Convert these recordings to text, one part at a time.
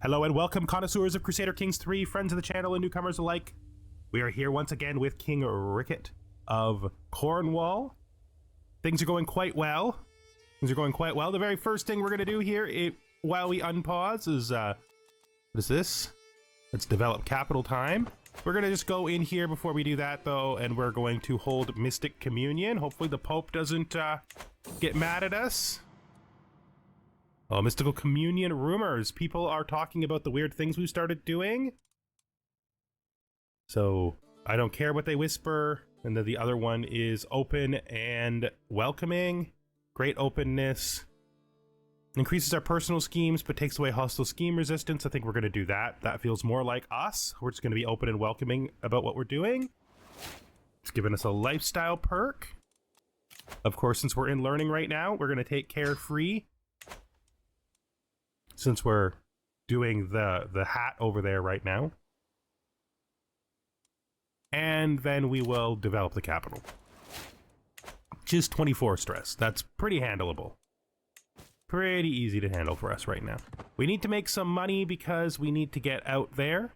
Hello and welcome, connoisseurs of Crusader Kings 3, friends of the channel and newcomers alike. We are here once again with King Ricat of Cornwall. Things are going quite well. The very first thing we're going to do here, while we unpause, is, what is this? Let's develop capital time. We're going to just go in here before we do that, though, and we're going to hold Mystic Communion. Hopefully the Pope doesn't get mad at us. Oh, Mystical Communion rumors. People are talking about the weird things we started doing. So, I don't care what they whisper. And then the other one is open and welcoming. Great openness. Increases our personal schemes, but takes away hostile scheme resistance. I think we're going to do that. That feels more like us. We're just going to be open and welcoming about what we're doing. It's giving us a lifestyle perk. Of course, since we're in learning right now, we're going to take carefree. Since we're doing the hat over there right now. And then we will develop the capital. Just 24 stress. That's pretty handleable. Pretty easy to handle for us right now. We need to make some money because we need to get out there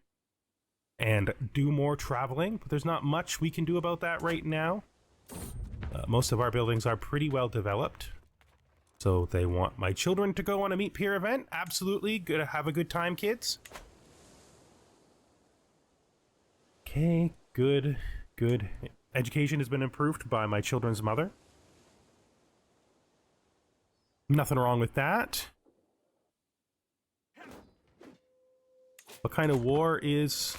and do more traveling, but there's not much we can do about that right now. Most of our buildings are pretty well developed. So they want my children to go on a meet peer event. Absolutely. Good. Have a good time, kids. Okay, good. Education has been improved by my children's mother. Nothing wrong with that. What kind of war is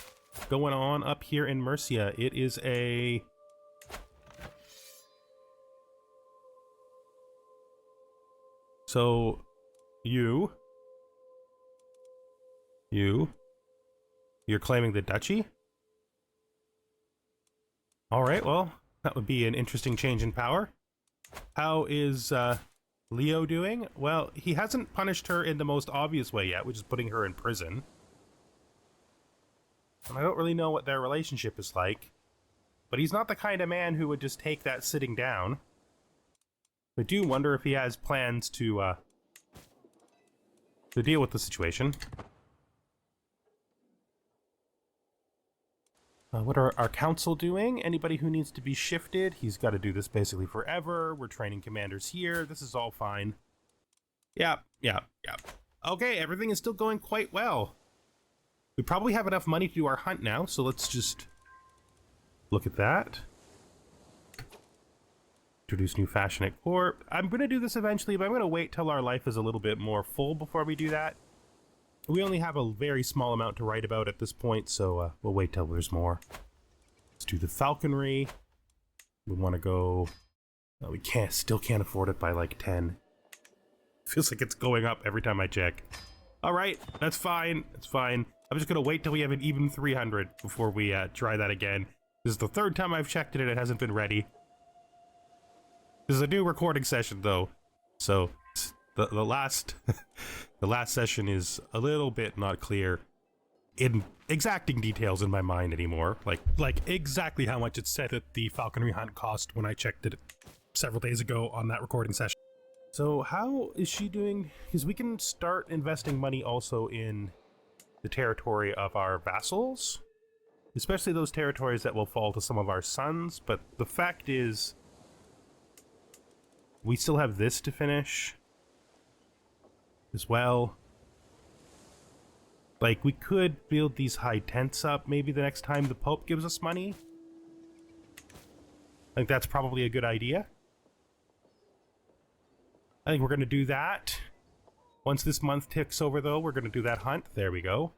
going on up here in Mercia? It is a... So, you're claiming the duchy? Alright, well, that would be an interesting change in power. How is Leo doing? Well, he hasn't punished her in the most obvious way yet, which is putting her in prison. And I don't really know what their relationship is like. But he's not the kind of man who would just take that sitting down. I do wonder if he has plans to deal with the situation. What are our council doing? Anybody who needs to be shifted? He's got to do this basically forever. We're training commanders here. This is all fine. Yeah. Okay, everything is still going quite well. We probably have enough money to do our hunt now, so let's just look at that. Introduce new fashion at court. I'm going to do this eventually, but I'm going to wait till our life is a little bit more full before we do that. We only have a very small amount to write about at this point, so we'll wait till there's more. Let's do the Falconry. We want to go... Oh, we still can't afford it by like 10. Feels like it's going up every time I check. Alright, that's fine. It's fine. I'm just going to wait till we have an even 300 before we try that again. This is the third time I've checked it and it hasn't been ready. This is a new recording session, though, so the last the last session is a little bit not clear in exacting details in my mind anymore. Like exactly how much it said that the falconry hunt cost when I checked it several days ago on that recording session. So how is she doing? Because we can start investing money also in the territory of our vassals, especially those territories that will fall to some of our sons. But the fact is, we still have this to finish as well. Like, we could build these high tents up maybe the next time the Pope gives us money. I think that's probably a good idea. I think we're going to do that. Once this month ticks over, though, we're going to do that hunt. There we go.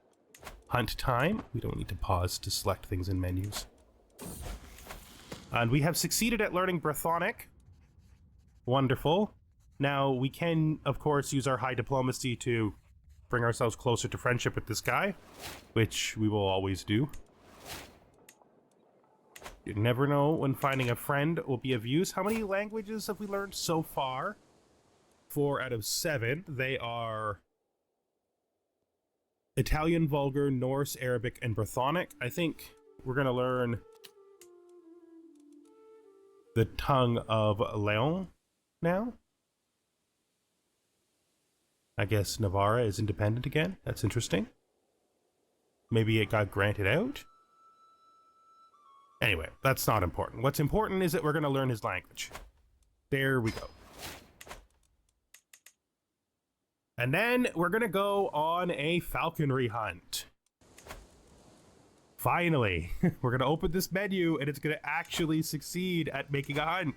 Hunt time. We don't need to pause to select things in menus. And we have succeeded at learning Brythonic. Wonderful. Now, we can, of course, use our high diplomacy to bring ourselves closer to friendship with this guy, which we will always do. You never know when finding a friend will be of use. How many languages have we learned so far? 4 out of 7. They are Italian, Vulgar, Norse, Arabic, and Brythonic. I think we're going to learn the tongue of Leon now. I guess Navarra is independent again. That's interesting. Maybe it got granted out? Anyway, that's not important. What's important is that we're going to learn his language. There we go. And then we're going to go on a falconry hunt. Finally, we're going to open this menu and it's going to actually succeed at making a hunt.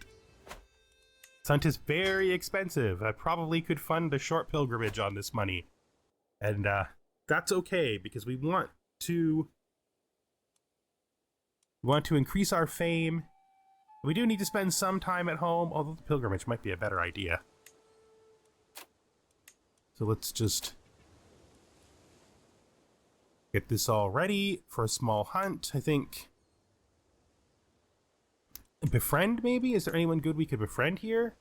This hunt is very expensive. I probably could fund a short pilgrimage on this money. And that's okay because we want to increase our fame. We do need to spend some time at home, although the pilgrimage might be a better idea. So let's just get this all ready for a small hunt. I think befriend, maybe? Is there anyone good we could befriend here?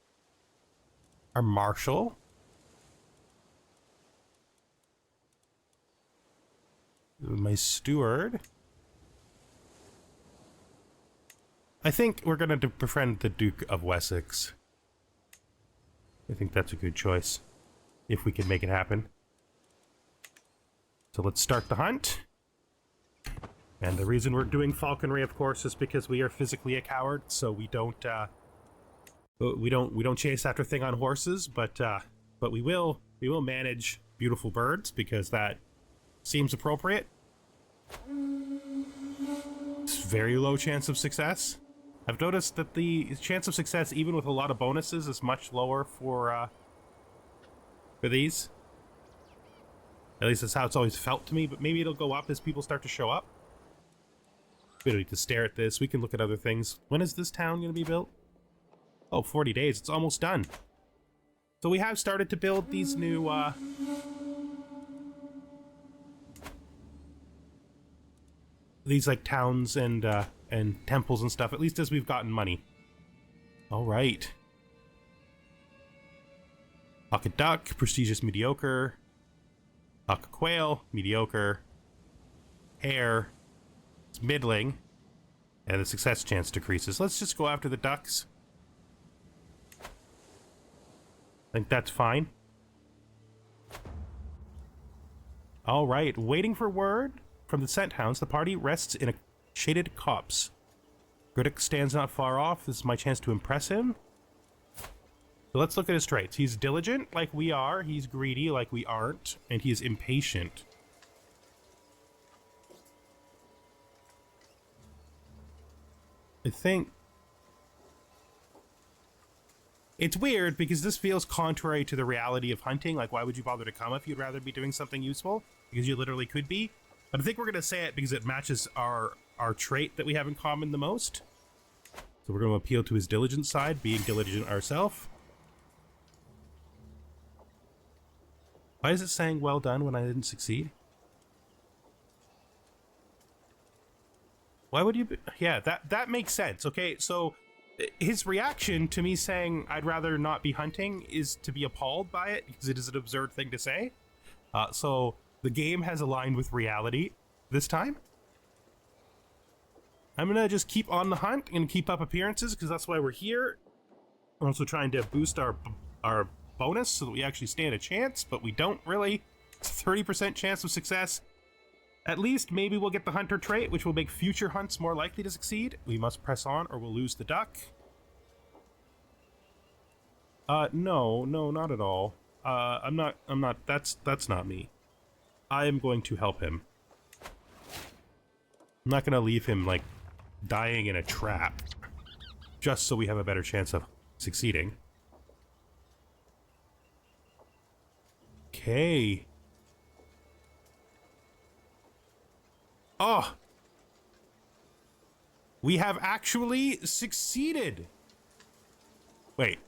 Our marshal. My steward. I think we're going to befriend the Duke of Wessex. I think that's a good choice, if we can make it happen. So let's start the hunt. And the reason we're doing falconry, of course, is because we are physically a coward, so we don't chase after thing on horses, but we will manage beautiful birds because that seems appropriate. It's very low chance of success. I've noticed that the chance of success, even with a lot of bonuses, is much lower for these. At least that's how it's always felt to me, but maybe it'll go up as people start to show up. We don't need to stare at this. We can look at other things. When is this town going to be built? Oh, 40 days. It's almost done. So we have started to build these new, these, like, towns and temples and stuff, at least as we've gotten money. All right. Pocket duck, prestigious, mediocre. Pocket quail, mediocre. Hare, it's middling. And the success chance decreases. Let's just go after the ducks. I think that's fine. All right, waiting for word from the scent hounds. The party rests in a shaded copse. Critic stands not far off. This is my chance to impress him. So let's look at his traits. He's diligent, like we are. He's greedy, like we aren't. And he is impatient. I think it's weird because this feels contrary to the reality of hunting. Like, why would you bother to come if you'd rather be doing something useful? Because you literally could be. But I think we're going to say it because it matches our trait that we have in common the most. So we're going to appeal to his diligent side, being diligent ourselves. Why is it saying well done when I didn't succeed? Why would you be... Yeah, that makes sense. Okay, so his reaction to me saying I'd rather not be hunting is to be appalled by it because it is an absurd thing to say. So the game has aligned with reality this time. I'm gonna just keep on the hunt and keep up appearances because that's why we're here. I'm also trying to boost our bonus so that we actually stand a chance, but we don't really. It's a 30% chance of success. At least maybe we'll get the hunter trait, which will make future hunts more likely to succeed. We must press on or we'll lose the duck. No, not at all. I'm not, that's not me. I am going to help him. I'm not gonna leave him, like, dying in a trap just so we have a better chance of succeeding. Okay. Oh! We have actually succeeded! Wait.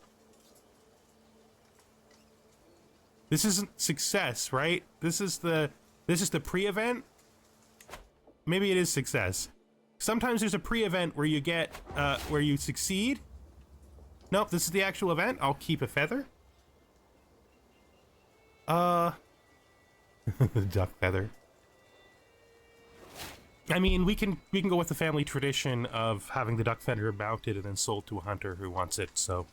This isn't success, right? This is the pre-event? Maybe it is success. Sometimes there's a pre-event where you get, where you succeed. Nope, this is the actual event. I'll keep a feather. Duck feather. I mean, we can go with the family tradition of having the duck feather mounted and then sold to a hunter who wants it, so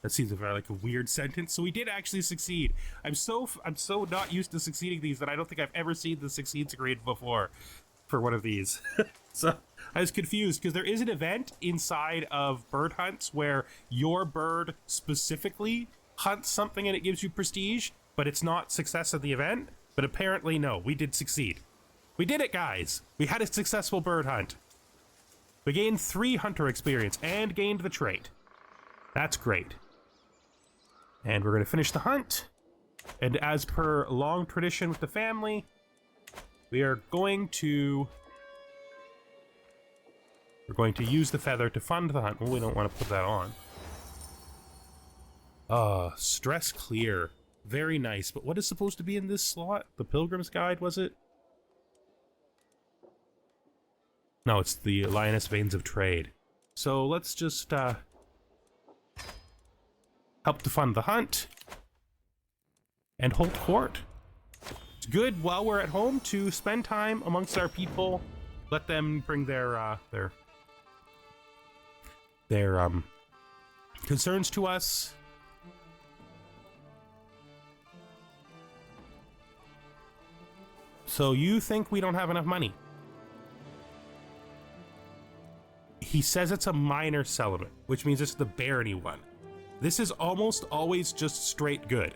That seems like a weird sentence. So we did actually succeed. I'm so not used to succeeding these that I don't think I've ever seen the succeed screen before for one of these. So I was confused because there is an event inside of bird hunts where your bird specifically hunts something and it gives you prestige, but it's not success of the event. But apparently, no, we did succeed. We did it, guys. We had a successful bird hunt. We gained 3 hunter experience and gained the trait. That's great. And we're going to finish the hunt. And as per long tradition with the family, we are going to use the feather to fund the hunt. Well, we don't want to put that on. Stress clear. Very nice. But what is supposed to be in this slot? The Pilgrim's Guide, was it? No, it's the Lioness Veins of Trade. So let's just help to fund the hunt and hold court. It's good while we're at home to spend time amongst our people. Let them bring their concerns to us. So you think we don't have enough money? He says it's a minor settlement, which means it's the barony one. This is almost always just straight good.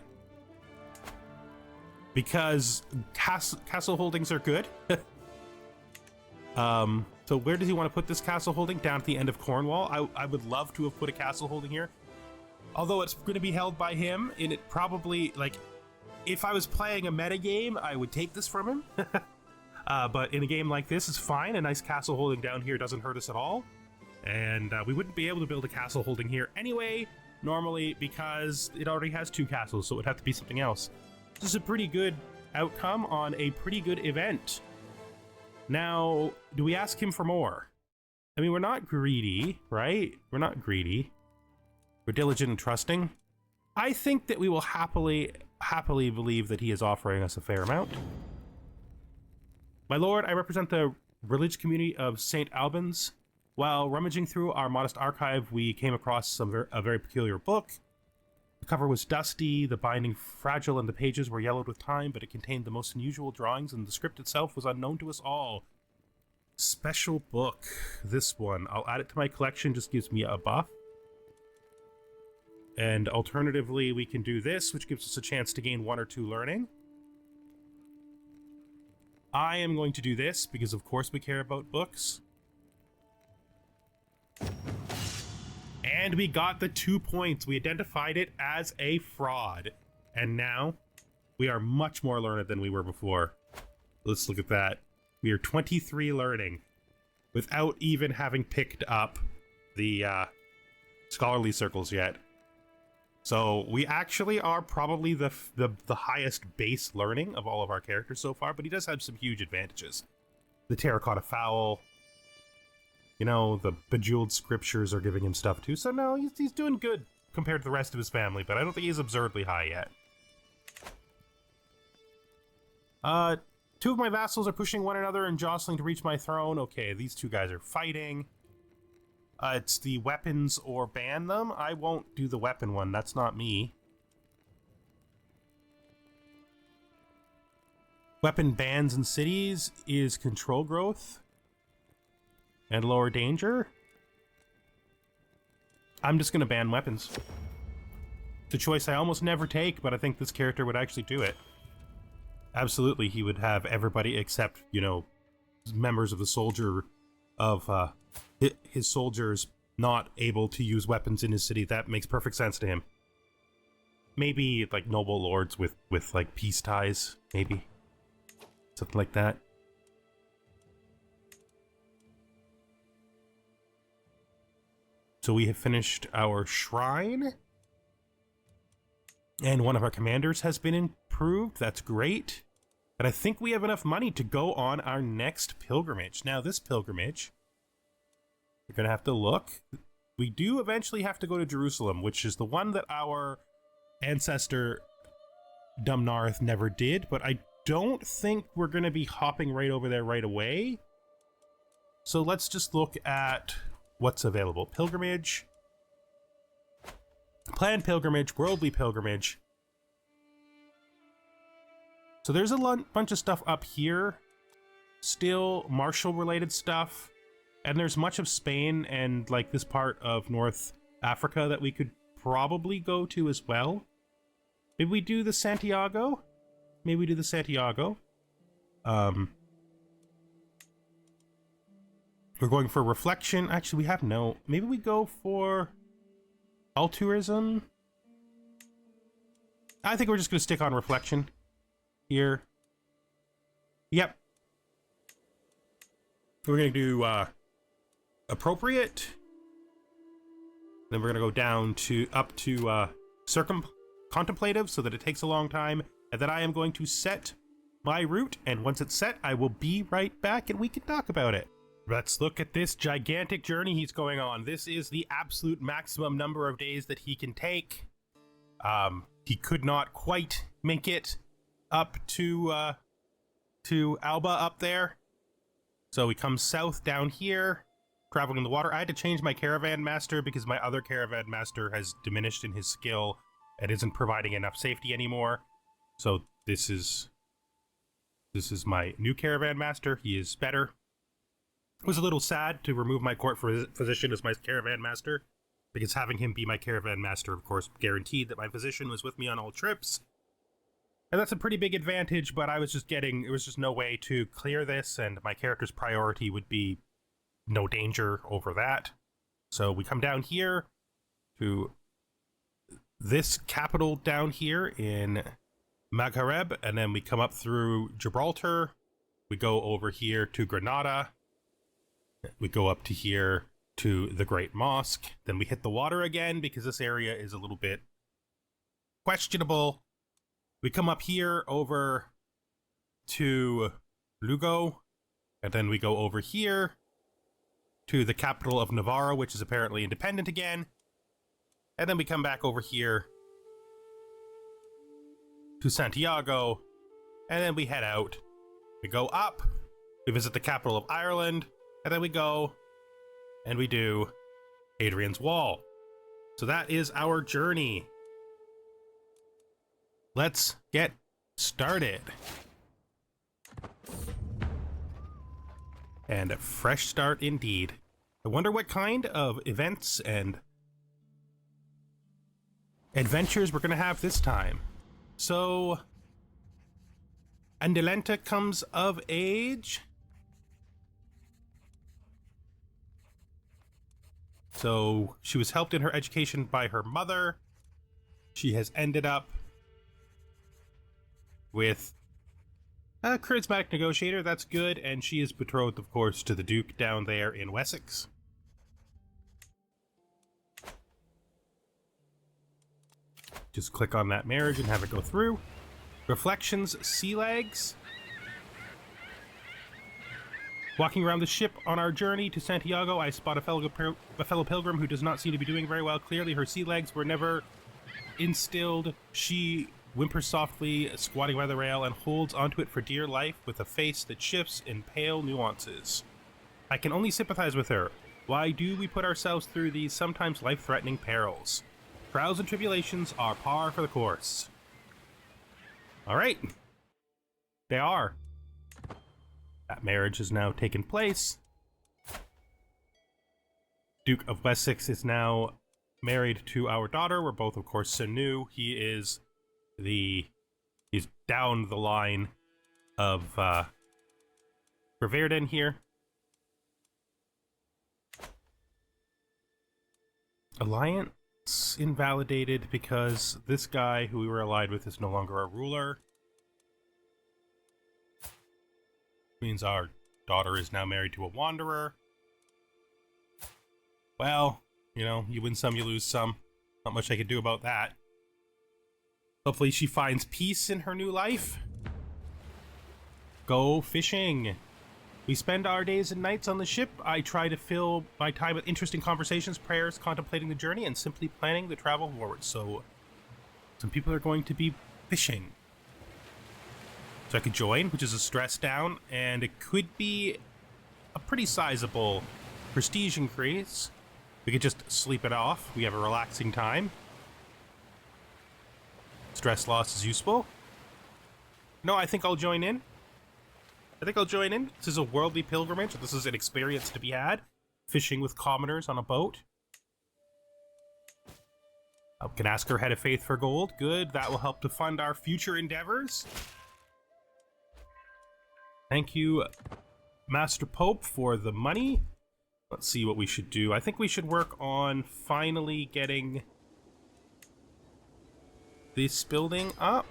Because castle holdings are good. So where does he want to put this castle holding? Down at the end of Cornwall? I would love to have put a castle holding here. Although it's going to be held by him, and it probably, like, if I was playing a meta game, I would take this from him. But in a game like this, it's fine. A nice castle holding down here doesn't hurt us at all. And we wouldn't be able to build a castle holding here anyway, normally, because it already has 2 castles, so it would have to be something else. This is a pretty good outcome on a pretty good event. Now, do we ask him for more? I mean, we're not greedy, right? We're not greedy. We're diligent and trusting. I think that we will happily believe that he is offering us a fair amount. My lord, I represent the religious community of St. Albans. While rummaging through our modest archive, we came across a very peculiar book. The cover was dusty, the binding fragile, and the pages were yellowed with time, but it contained the most unusual drawings, and the script itself was unknown to us all. Special book. This one. I'll add it to my collection, just gives me a buff. And alternatively, we can do this, which gives us a chance to gain 1 or 2 learning. I am going to do this, because of course we care about books. And we got the 2 points. We identified it as a fraud. And now, we are much more learned than we were before. Let's look at that. We are 23 learning, without even having picked up the scholarly circles yet. So we actually are probably the highest base learning of all of our characters so far, but he does have some huge advantages. The terracotta fowl, you know, the bejeweled scriptures are giving him stuff too, so no, he's doing good compared to the rest of his family, but I don't think he's absurdly high yet. 2 of my vassals are pushing one another and jostling to reach my throne. Okay, these 2 guys are fighting. It's the weapons or ban them. I won't do the weapon one. That's not me. Weapon bans in cities is control growth and lower danger. I'm just going to ban weapons. It's a choice I almost never take, but I think this character would actually do it. Absolutely, he would have everybody except, you know, members of the soldier of his soldiers not able to use weapons in his city. That makes perfect sense to him. Maybe like noble lords with like peace ties, maybe something like that. So we have finished our shrine, and one of our commanders has been improved. That's great. And I think we have enough money to go on our next pilgrimage. Now, this pilgrimage, we're going to have to look. We do eventually have to go to Jerusalem, which is the one that our ancestor Dumnarth never did, but I don't think we're going to be hopping right over there right away. So let's just look at what's available. Pilgrimage. Planned pilgrimage, worldly pilgrimage. So there's a bunch of stuff up here. Still martial-related stuff. And there's much of Spain and, like, this part of North Africa that we could probably go to as well. Maybe we do the Santiago? Maybe we do the Santiago. We're going for reflection. Actually, we have no... Maybe we go for altruism? I think we're just going to stick on reflection here. Yep. We're going to do appropriate. Then we're going to go down to up to contemplative so that it takes a long time. And then I am going to set my route. And once it's set, I will be right back and we can talk about it. Let's look at this gigantic journey he's going on. This is the absolute maximum number of days that he can take. He could not quite make it up to Alba up there. So he comes south down here, traveling in the water. I had to change my caravan master because my other caravan master has diminished in his skill and isn't providing enough safety anymore. So this is my new caravan master. He is better. It was a little sad to remove my court physician as my caravan master, because having him be my caravan master, of course, guaranteed that my physician was with me on all trips. And that's a pretty big advantage, but I was just there was just no way to clear this, and my character's priority would be no danger over that. So we come down here to this capital down here in Maghreb, and then we come up through Gibraltar. We go over here to Granada. We go up to here to the Great Mosque. Then we hit the water again because this area is a little bit questionable. We come up here over to Lugo, and then we go over here to the capital of Navarra, which is apparently independent again. And then we come back over here to Santiago, and then we head out. We go up, we visit the capital of Ireland, and then we go and we do Hadrian's Wall. So that is our journey. Let's get started. And a fresh start indeed. I wonder what kind of events and adventures we're going to have this time. So, Andalenta comes of age. So, she was helped in her education by her mother. She has ended up with a charismatic negotiator, that's good, and she is betrothed, of course, to the Duke down there in Wessex. Just click on that marriage and have it go through. Reflections, sea legs. Walking around the ship on our journey to Santiago, I spot a fellow pilgrim who does not seem to be doing very well. Clearly, her sea legs were never instilled. She whimpers softly, squatting by the rail, and holds onto it for dear life with a face that shifts in pale nuances. I can only sympathize with her. Why do we put ourselves through these sometimes life-threatening perils? Trials and tribulations are par for the course. All right. They are. That marriage has now taken place. Duke of Wessex is now married to our daughter. We're both, of course, Cerneu. He's down the line of Verdun here. Alliance invalidated because this guy who we were allied with is no longer our ruler. Means our daughter is now married to a wanderer. Well, you know, you win some, you lose some. Not much I can do about that. Hopefully she finds peace in her new life. Go fishing. We spend our days and nights on the ship. I try to fill my time with interesting conversations, prayers, contemplating the journey, and simply planning the travel forward. So, some people are going to be fishing. So I could join, which is a stress down, and it could be a pretty sizable prestige increase. We could just sleep it off. We have a relaxing time. Stress loss is useful. No, I think I'll join in. This is a worldly pilgrimage. This is an experience to be had. Fishing with commoners on a boat. I can ask our head of faith for gold. Good, that will help to fund our future endeavors. Thank you, Master Pope, for the money. Let's see what we should do. I think we should work on finally getting this building up.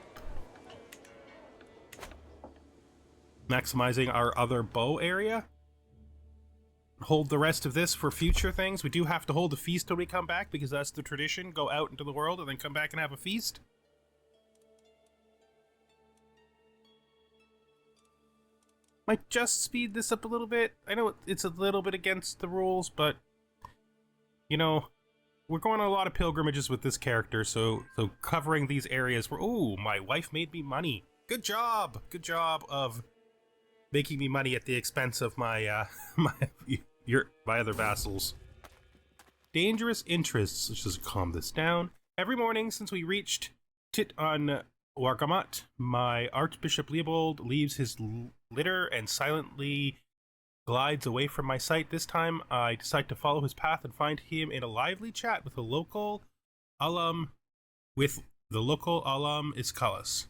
Maximizing our other bow area. Hold the rest of this for future things. We do have to hold a feast when we come back because that's the tradition. Go out into the world and then come back and have a feast. Might just speed this up a little bit. I know it's a little bit against the rules, but you know, we're going on a lot of pilgrimages with this character, so covering these areas where, ooh, my wife made me money. Good job of making me money at the expense of my my other vassals. Dangerous interests. Let's just calm this down. Every morning since we reached Tit on Wargamat, my Archbishop Leopold leaves his litter and silently glides away from my sight. This time I decide to follow his path and find him in a lively chat with the local alum Iskalis.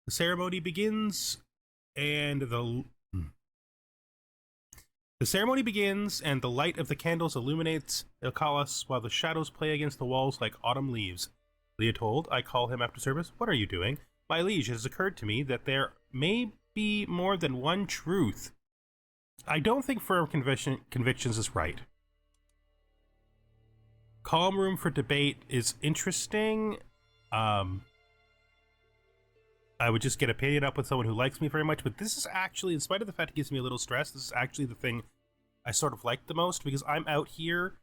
The ceremony begins and the light of the candles illuminates Iskalis while the shadows play against the walls like autumn leaves. Leopold, I call him after service. What are you doing? My liege, it has occurred to me that there may be more than one truth. I don't think firm convictions is right. Calm room for debate is interesting. I would just get opinion up with someone who likes me very much, but this is actually, in spite of the fact it gives me a little stress, this is actually the thing I sort of like the most, because I'm out here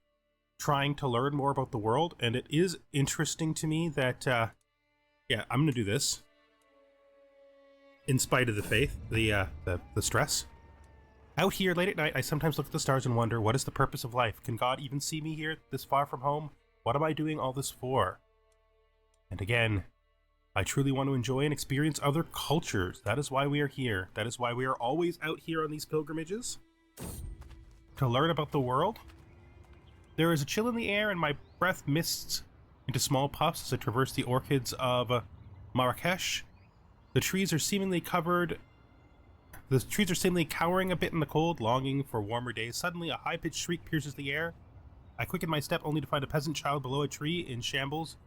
trying to learn more about the world, and it is interesting to me that, yeah, I'm gonna do this. In spite of the faith, the stress. Out here late at night, I sometimes look at the stars and wonder, what is the purpose of life? Can God even see me here, this far from home? What am I doing all this for? And again, I truly want to enjoy and experience other cultures. That is why we are here. That is why we are always out here on these pilgrimages. To learn about the world. There is a chill in the air and my breath mists into small puffs as I traverse the orchids of Marrakesh. The trees are seemingly cowering a bit in the cold, longing for warmer days. Suddenly, a high-pitched shriek pierces the air. I quicken my step only to find a peasant child below a tree in shambles,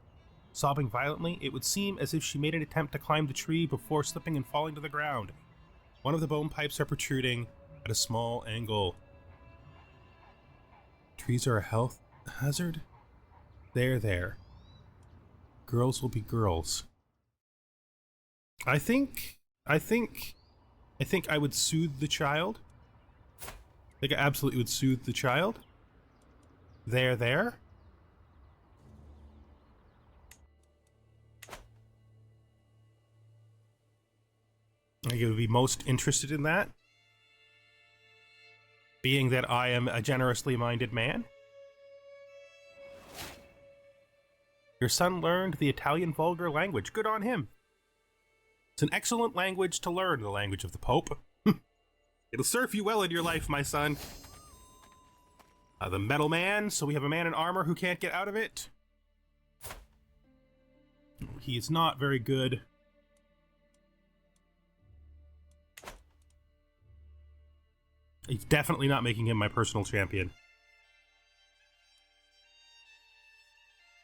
sobbing violently. It would seem as if she made an attempt to climb the tree before slipping and falling to the ground. One of the bone pipes are protruding at a small angle. Trees are a health hazard? There. Girls will be girls. I think I would soothe the child. I think I absolutely would soothe the child. There. I think I would be most interested in that. Being that I am a generously minded man. Your son learned the Italian vulgar language. Good on him. It's an excellent language to learn, the language of the Pope. It'll serve you well in your life, my son. The metal man, so we have a man in armor who can't get out of it. He is not very good. He's definitely not making him my personal champion.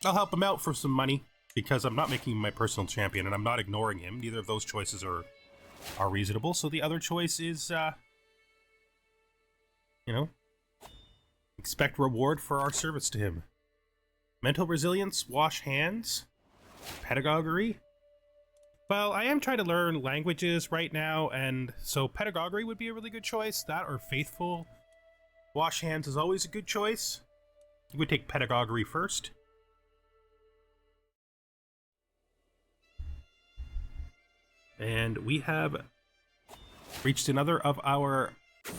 I'll help him out for some money, because I'm not making him my personal champion, and I'm not ignoring him. Neither of those choices are reasonable, so the other choice is, you know, expect reward for our service to him. Mental resilience, wash hands, pedagogy. Well, I am trying to learn languages right now, and so pedagogy would be a really good choice. That or faithful. Wash hands is always a good choice. You would take pedagogy first. And we have reached another of our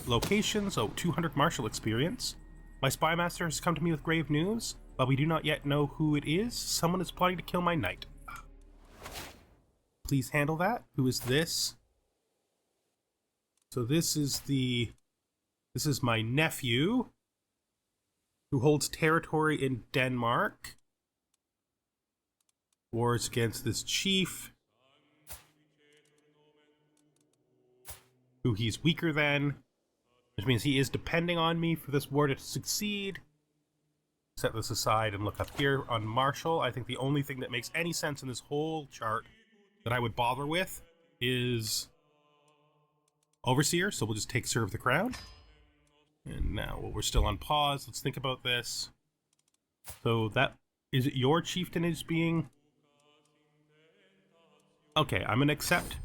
locations, so 200 martial experience. My spy master has come to me with grave news. While we do not yet know who it is, someone is plotting to kill my knight. please handle that. Who is this? So this is my nephew, who holds territory in Denmark. Wars against this chief, who he's weaker than, which means he is depending on me for this war to succeed. Set this aside and look up here on Marshall. I think the only thing that makes any sense in this whole chart that I would bother with is Overseer, so we'll just take Serve the Crown. And now, while we're still on pause, let's think about this. So that, is it your chieftain is being... Okay, I'm gonna accept.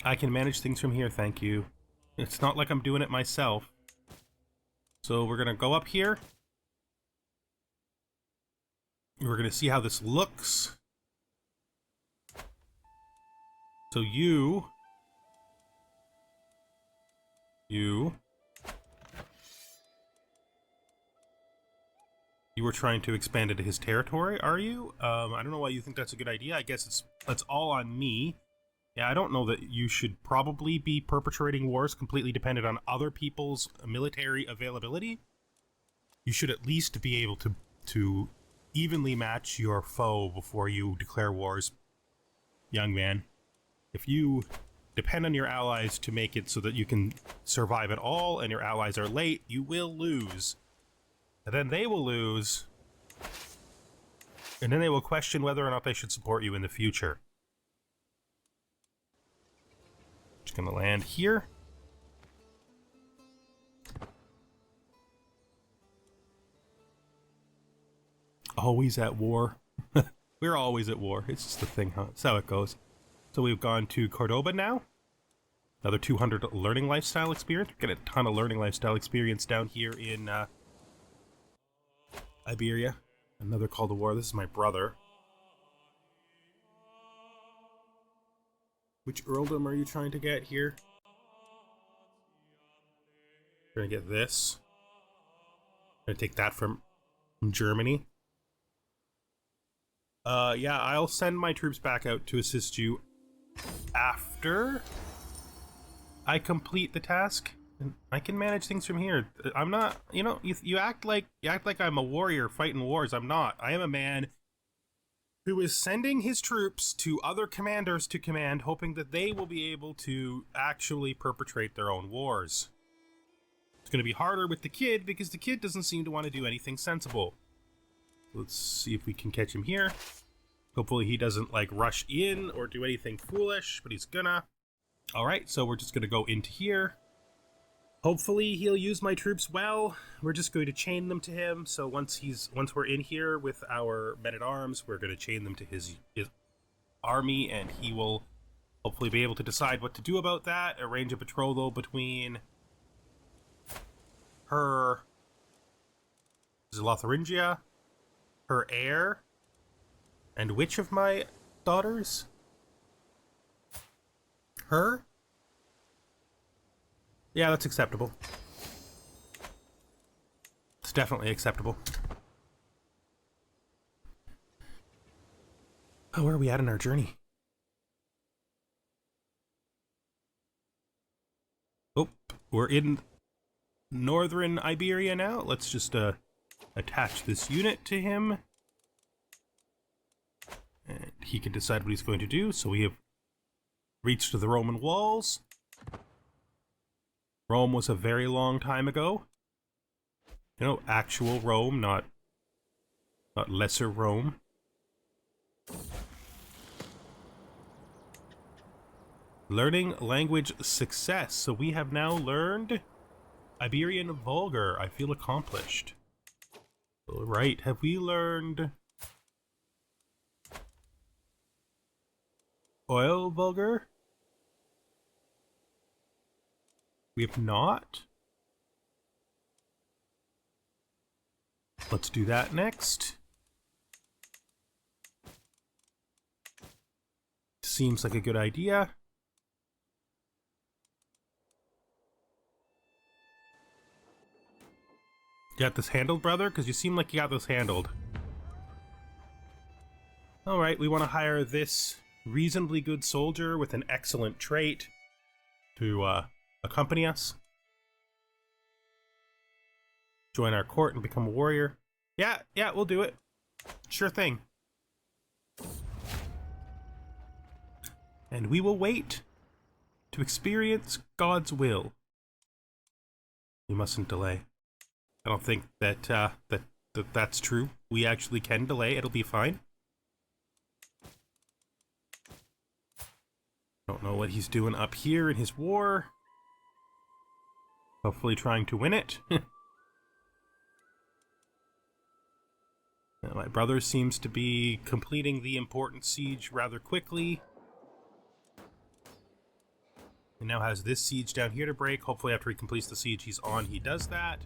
I can manage things from here, thank you. It's not like I'm doing it myself. So we're gonna go up here. We're gonna see how this looks. So you were trying to expand into his territory, are you? I don't know why you think that's a good idea. I guess it's all on me. Yeah, I don't know that you should probably be perpetrating wars completely dependent on other people's military availability. You should at least be able to evenly match your foe before you declare wars, young man. If you depend on your allies to make it so that you can survive at all, and your allies are late, you will lose. And then they will lose. And then they will question whether or not they should support you in the future. Just gonna land here. Always at war. We're always at war. It's just the thing, huh? That's how it goes. So we've gone to Cordoba now. Another 200 learning lifestyle experience. We get a ton of learning lifestyle experience down here in Iberia. Another call to war. This is my brother. Which earldom are you trying to get here? We're gonna get this. I'm gonna take that from Germany. Yeah, I'll send my troops back out to assist you after I complete the task. And I can manage things from here. I'm not, you know, you act like I'm a warrior fighting wars. I'm not. I am a man who is sending his troops to other commanders to command, hoping that they will be able to actually perpetrate their own wars. It's going to be harder with the kid because the kid doesn't seem to want to do anything sensible. Let's see if we can catch him here. Hopefully he doesn't like rush in or do anything foolish, but he's gonna. All right, so we're just going to go into here. Hopefully he'll use my troops well. We're just going to chain them to him. So once we're in here with our men-at-arms, we're going to chain them to his army, and he will hopefully be able to decide what to do about that. Arrange a betrothal between her Lotharingia, her heir, and which of my daughters? Her? Yeah, that's acceptable. It's definitely acceptable. Oh, where are we at in our journey? Oh, we're in northern Iberia now. Let's just attach this unit to him. And he can decide what he's going to do. So we have reached the Roman walls. Rome was a very long time ago. You know, actual Rome, not lesser Rome. Learning language success. So we have now learned Iberian Vulgar. I feel accomplished. All right, have we learned Oil Vulgar? We have not. Let's do that next. Seems like a good idea. You got this handled, brother? Because you seem like you got this handled. Alright, we want to hire this reasonably good soldier with an excellent trait to accompany us. Join our court and become a warrior. Yeah, we'll do it. Sure thing. And we will wait to experience God's will. We mustn't delay. I don't think that that's true. We actually can delay. It'll be fine. Don't know what he's doing up here in his war. Hopefully trying to win it. My brother seems to be completing the important siege rather quickly. He now has this siege down here to break. Hopefully after he completes the siege he's on, he does that.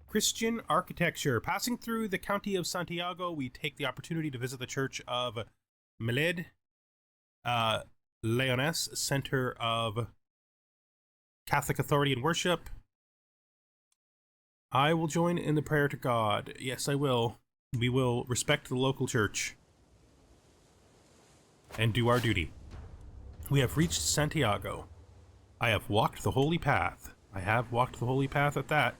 Christian architecture. Passing through the county of Santiago, we take the opportunity to visit the church of Meled, Leones, center of Catholic authority and worship. I will join in the prayer to God. Yes, I will. We will respect the local church and do our duty. We have reached Santiago. I have walked the holy path. I have walked the holy path at that.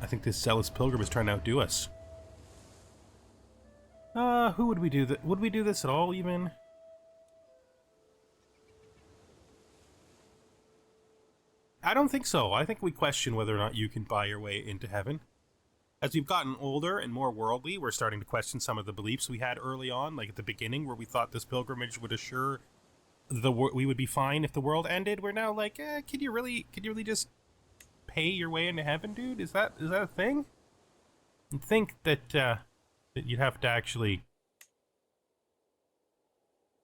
I think this zealous pilgrim is trying to outdo us. Who would we do that? Would we do this at all, even? I don't think so. I think we question whether or not you can buy your way into heaven. As we've gotten older and more worldly, we're starting to question some of the beliefs we had early on, like at the beginning, where we thought this pilgrimage would assure we would be fine if the world ended. We're now like, can you really just pay your way into heaven, dude? Is that a thing? I think that that you'd have to actually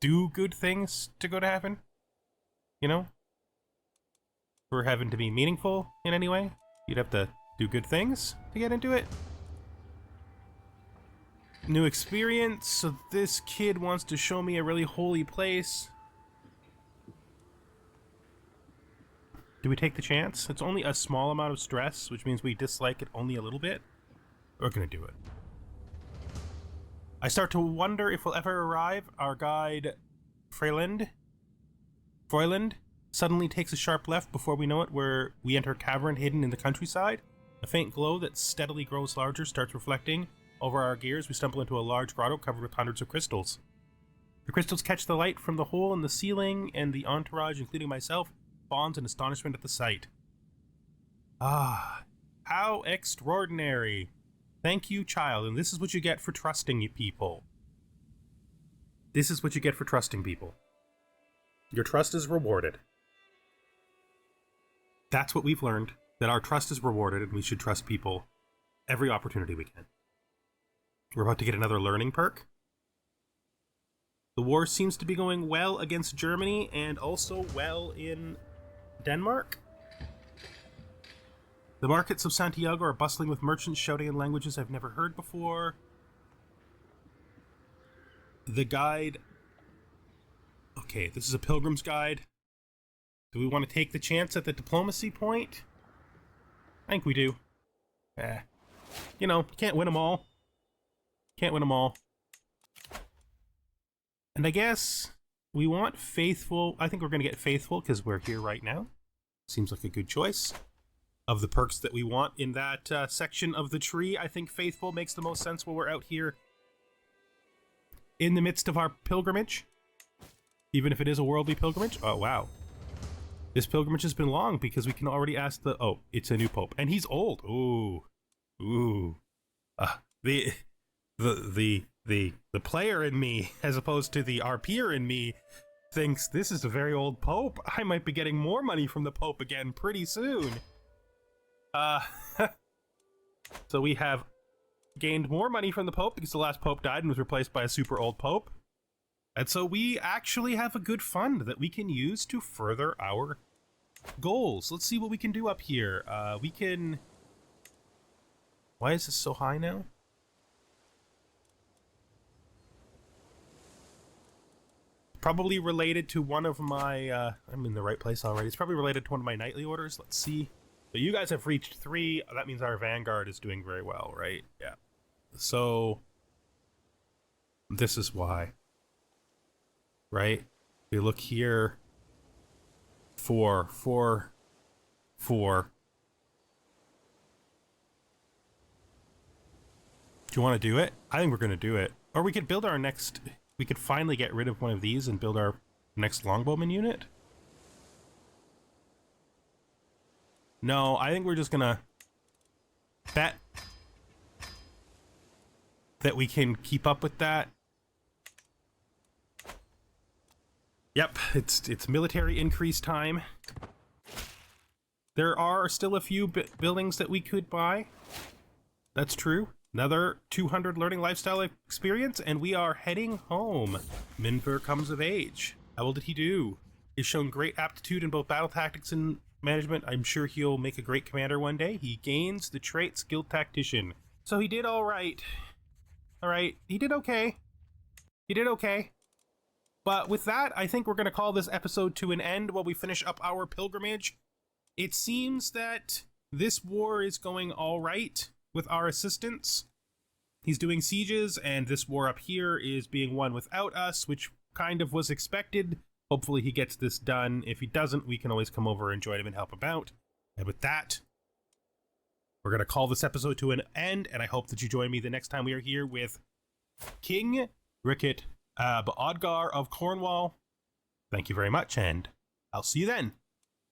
do good things to go to heaven. You know? For heaven to be meaningful in any way, you'd have to do good things to get into it. New experience. So this kid wants to show me a really holy place. Do we take the chance? It's only a small amount of stress, which means we dislike it only a little bit. We're gonna do it. I start to wonder if we'll ever arrive. Our guide, Froiland, suddenly takes a sharp left before we know it, where we enter a cavern hidden in the countryside. A faint glow that steadily grows larger starts reflecting over our gears. We stumble into a large grotto covered with hundreds of crystals. The crystals catch the light from the hole in the ceiling, and the entourage, including myself, fawns in astonishment at the sight. Ah, how extraordinary. Thank you, child, and this is what you get for trusting people. This is what you get for trusting people. Your trust is rewarded. That's what we've learned, that our trust is rewarded and we should trust people every opportunity we can. We're about to get another learning perk. The war seems to be going well against Germany and also well in Denmark. The markets of Santiago are bustling with merchants shouting in languages I've never heard before. The guide... Okay, this is a pilgrim's guide. Do we want to take the chance at the diplomacy point? I think we do. You know, can't win them all. Can't win them all. And I guess we want faithful. I think we're going to get faithful because we're here right now. Seems like a good choice. Of the perks that we want in that section of the tree, I think faithful makes the most sense while we're out here in the midst of our pilgrimage. Even if it is a worldly pilgrimage. Oh, wow. This pilgrimage has been long because we can already ask the... Oh, it's a new pope. And he's old. Ooh. Ooh. The player in me, as opposed to the RPer in me, thinks this is a very old pope. I might be getting more money from the pope again pretty soon. So we have gained more money from the pope because the last pope died and was replaced by a super old pope. And so we actually have a good fund that we can use to further our goals. Let's see what we can do up here. We can... Why is this so high now? Probably related to one of my... I'm in the right place already. It's probably related to one of my nightly orders. Let's see. So you guys have reached 3. That means our vanguard is doing very well, right? Yeah. So this is why, right? We look here, 4, 4, 4. Do you want to do it? I think we're going to do it. Or we could build our next... We could finally get rid of one of these and build our next longbowman unit. No, I think we're just going to bet that we can keep up with that. Yep, it's military increase time. There are still a few buildings that we could buy. That's true. Another 200 learning lifestyle experience, and we are heading home. Minver comes of age. How well did he do? He's shown great aptitude in both battle tactics and management. I'm sure he'll make a great commander one day. He gains the trait skilled tactician. So he did all right. All right, he did okay. He did okay. But with that, I think we're going to call this episode to an end while we finish up our pilgrimage. It seems that this war is going all right with our assistance. He's doing sieges, and this war up here is being won without us, which kind of was expected. Hopefully he gets this done. If he doesn't, we can always come over and join him and help him out. And with that, we're going to call this episode to an end, and I hope that you join me the next time we are here with King Ricat the Itinerant of Cornwall. Thank you very much, and I'll see you then.